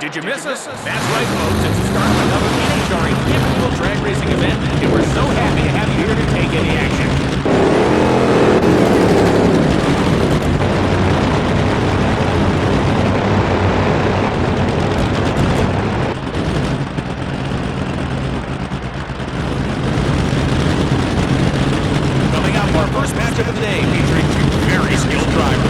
Did you miss us? That's right, folks. It's the start of another NHRA annual drag racing event, and we're so happy to have you here to take in the action. Coming up, our first matchup of the day, featuring two very skilled drivers.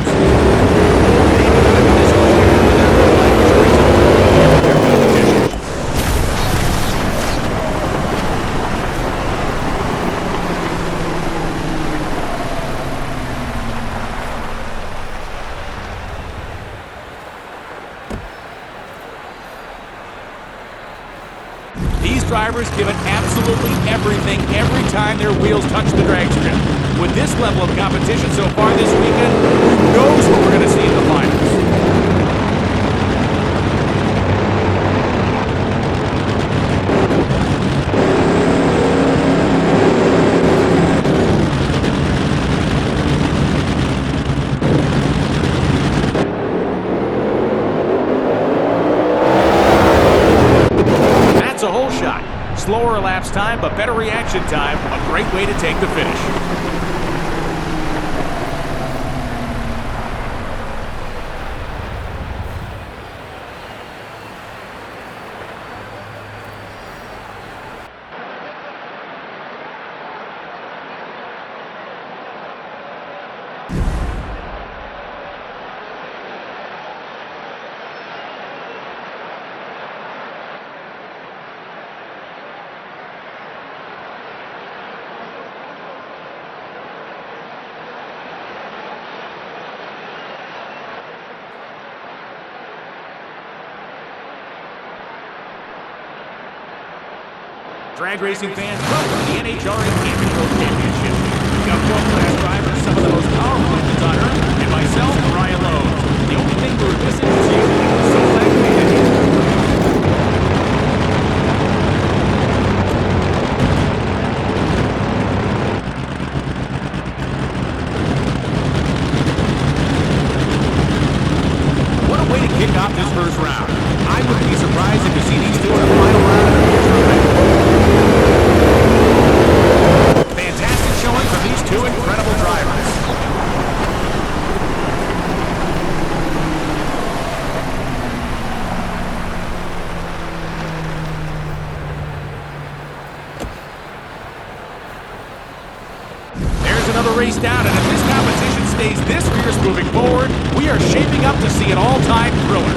These drivers give it absolutely everything every time their wheels touch the drag strip. With this level of competition so far this weekend, who knows what we're going to see in the finals? That's a whole shot. Slower elapsed time, but better reaction time. A great way to take the finish. Drag racing fans, welcome to the NHRA Championship. We've got world-class drivers, some of the most powerful engines on Earth, and myself, Ryan Lowe. The only thing we're missing is you. So glad to be here. What a way to kick off this first round. I wouldn't be surprised if you see these two in the final round of the tournament. Fantastic showing from these two incredible drivers. There's another race down, and if this competition stays this fierce moving forward, we are shaping up to see an all-time thriller.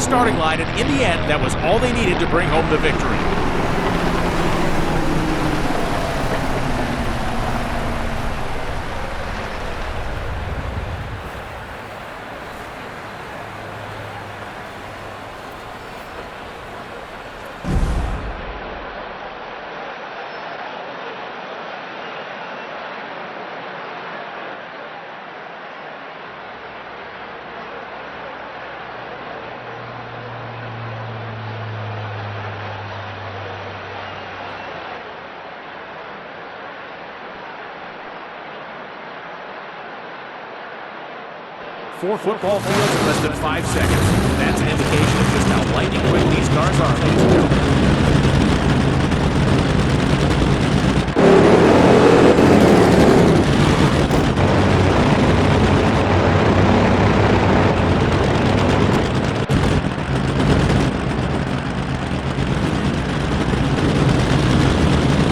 Starting line, and in the end, that was all they needed to bring home the victory. Four football fields in less than 5 seconds. That's an indication of just how lightning quick these cars are, ladies and gentlemen.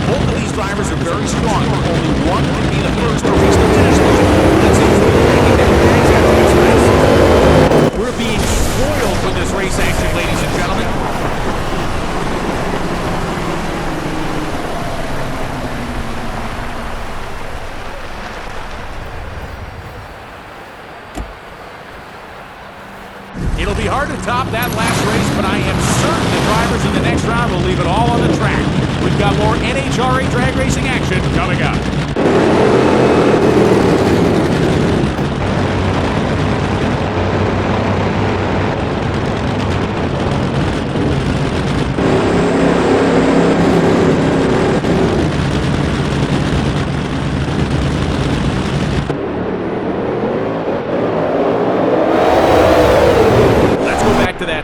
Both of these drivers are very strong, but only one can be the first to reach the finish line. That seems to be making their legs after this race. We're being spoiled with this race action, ladies and gentlemen. It'll be hard to top that last race, but I am certain the drivers in the next round will leave it all on the track. We've got more NHRA drag racing action coming up.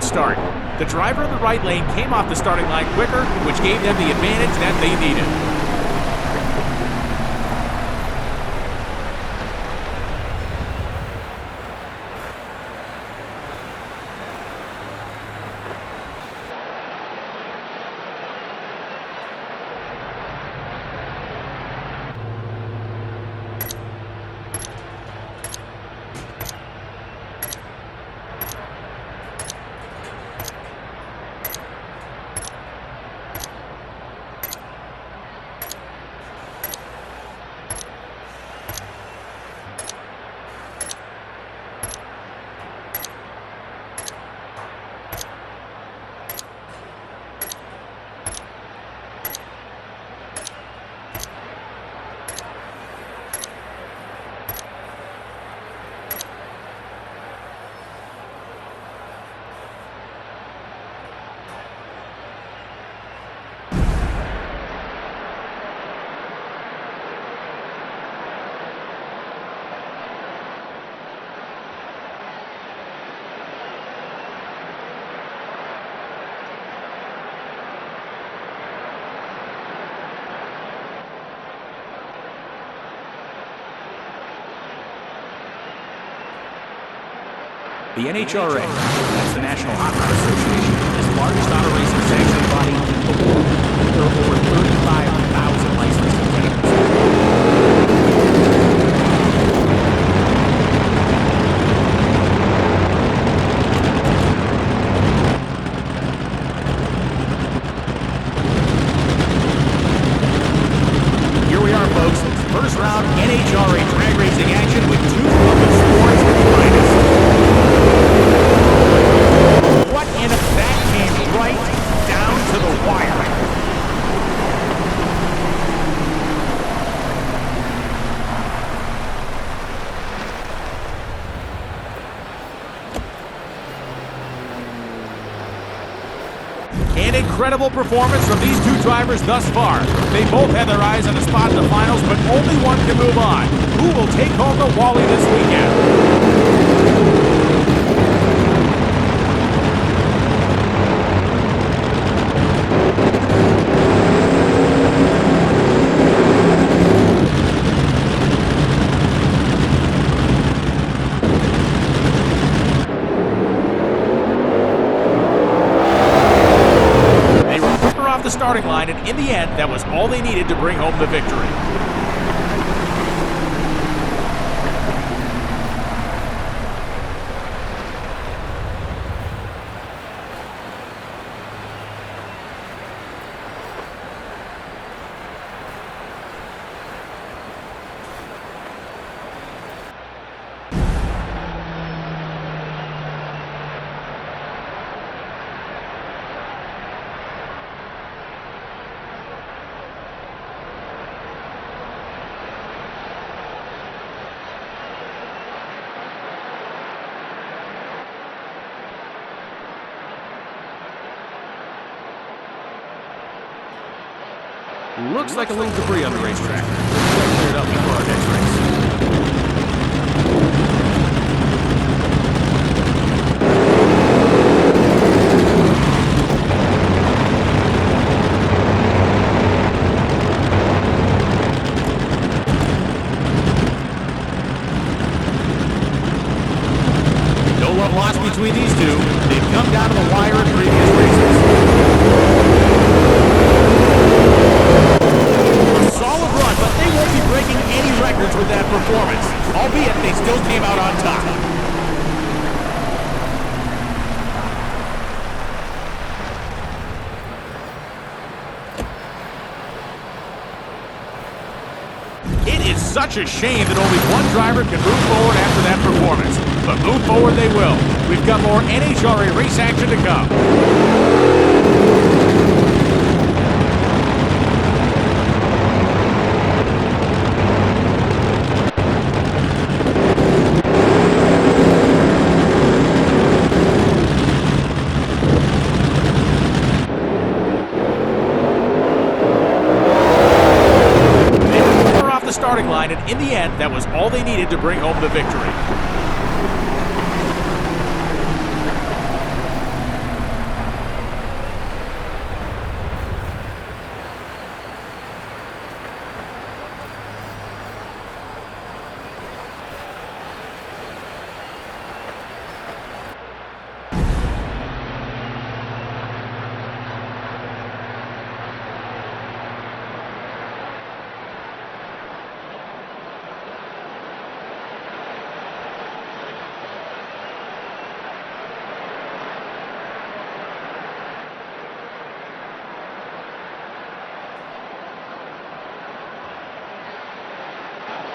Start. The driver in the right lane came off the starting line quicker, which gave them the advantage that they needed. The NHRA, that's the National Hot Rod Association, is the largest auto racing sanctioning body in the world. There are over 35,000 licensed competitors. Here we are, folks. First round NHRA drag racing action with two of the sport's finest. What in a that came right down to the wire. An incredible performance from these two drivers thus far. They both had their eyes on a spot in the finals, but only one can move on. Who will take home the Wally this weekend? The starting line, and in the end, that was all they needed to bring home the victory. Looks like a little debris on the racetrack. We'll clear it up before our next race. No love lost between these two. They've come down to the wire in previous races. Breaking any records with that performance, albeit they still came out on top. It is such a shame that only one driver can move forward after that performance, but move forward they will. We've got more NHRA race action to come. line, and in the end, that was all they needed to bring home the victory.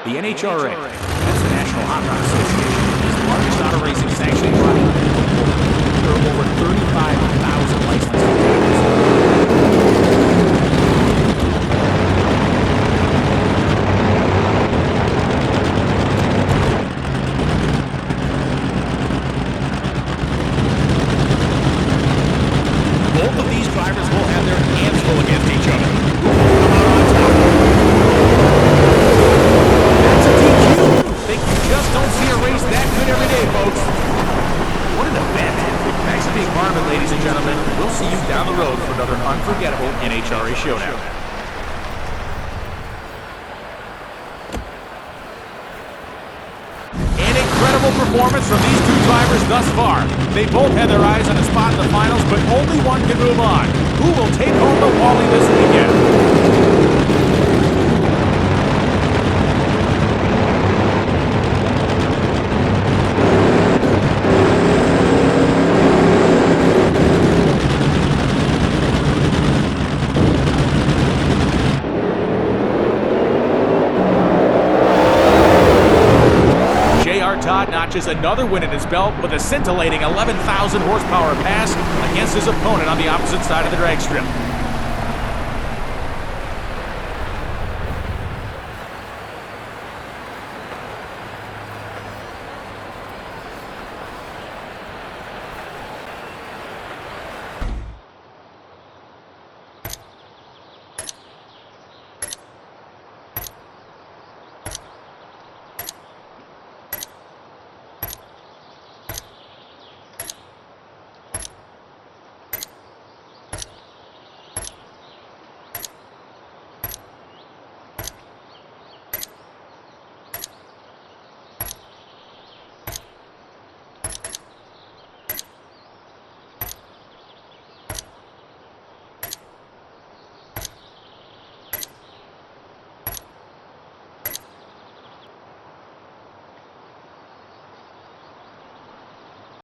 The NHRA, that's the National Hot Rod Association, is the largest auto racing sanctioning body in the world. There are over 35,000 licensed drivers. Both of these drivers will have their hands full against each other. Just don't see a race that good every day, folks. What an event. Thanks for being part of it, ladies and gentlemen. We'll see you down the road for another unforgettable NHRA showdown. An incredible performance from these two drivers thus far. They both had their eyes on a spot in the finals, but only one can move on. Who will take home the Wally this weekend? Todd notches another win in his belt with a scintillating 11,000 horsepower pass against his opponent on the opposite side of the drag strip.